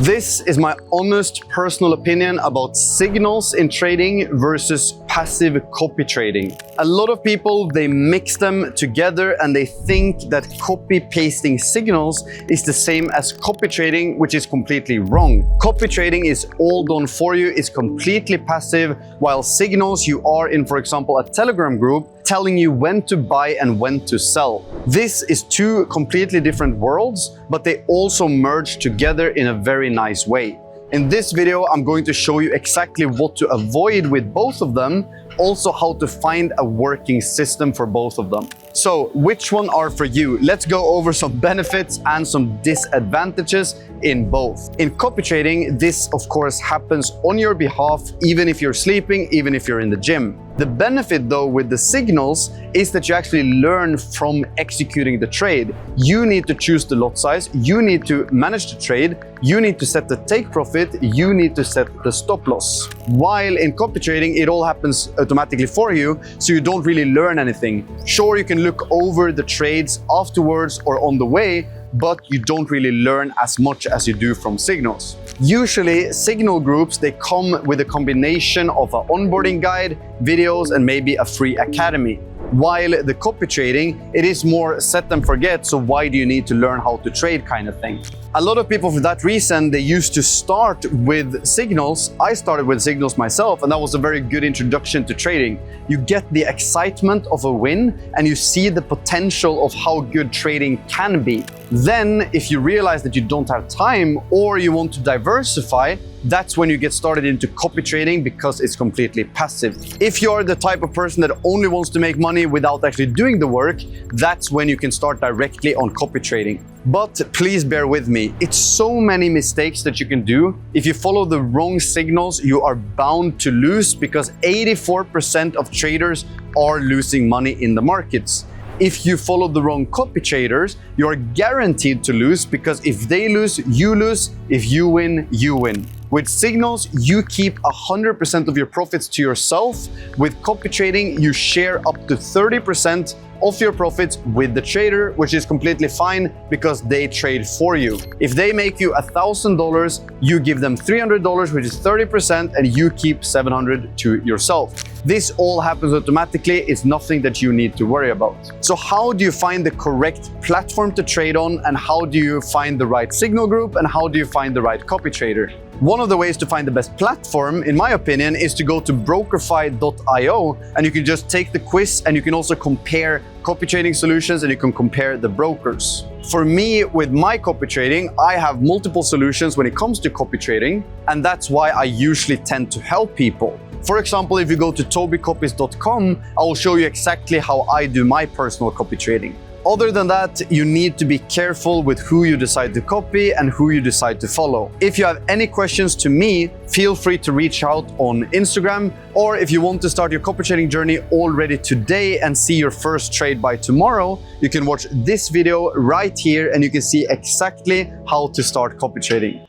This is my honest personal opinion about signals in trading versus passive copy trading. A lot of people, they mix them together and they think that copy pasting signals is the same as copy trading, which is completely wrong. Copy trading is all done for you, it's completely passive, while signals you are in, for example, a Telegram group telling you when to buy and when to sell. This is two completely different worlds, but they also merge together in a very nice way. In this video, I'm going to show you exactly what to avoid with both of them, also how to find a working system for both of them. So, which one are for you? Let's go over some benefits and some disadvantages in both. In copy trading, this of course happens on your behalf, even if you're sleeping, even if you're in the gym. The benefit though with the signals is that you actually learn from executing the trade. You need to choose the lot size, you need to manage the trade, you need to set the take profit, you need to set the stop loss. While in copy trading, it all happens automatically for you, so you don't really learn anything. Sure, you can look over the trades afterwards or on the way, but you don't really learn as much as you do from signals. Usually, signal groups, they come with a combination of an onboarding guide, videos, and maybe a free academy. While the copy trading, it is more set and forget, so why do you need to learn how to trade kind of thing. A lot of people, for that reason, they used to start with signals. I started with signals myself, and that was a very good introduction to trading. You get the excitement of a win, and you see the potential of how good trading can be. Then, if you realize that you don't have time or you want to diversify, that's when you get started into copy trading because it's completely passive. If you're the type of person that only wants to make money without actually doing the work, that's when you can start directly on copy trading. But please bear with me, it's so many mistakes that you can do. If you follow the wrong signals, you are bound to lose because 84% of traders are losing money in the markets. If you follow the wrong copy traders, you are guaranteed to lose because if they lose, you lose. If you win, you win. With signals, you keep 100% of your profits to yourself. With copy trading, you share up to 30% of your profits with the trader, which is completely fine because they trade for you. If they make you $1,000, you give them $300, which is 30%, and you keep $700 to yourself. This all happens automatically. It's nothing that you need to worry about. So how do you find the correct platform to trade on, and how do you find the right signal group, and how do you find the right copy trader? One of the ways to find the best platform, in my opinion, is to go to brokerify.io, and you can just take the quiz, and you can also compare copy trading solutions, and you can compare the brokers. For me, with my copy trading, I have multiple solutions when it comes to copy trading, and that's why I usually tend to help people. For example, if you go to tobiasvermund.com, I will show you exactly how I do my personal copy trading. Other than that, you need to be careful with who you decide to copy and who you decide to follow. If you have any questions to me, feel free to reach out on Instagram, or if you want to start your copy trading journey already today and see your first trade by tomorrow, you can watch this video right here and you can see exactly how to start copy trading.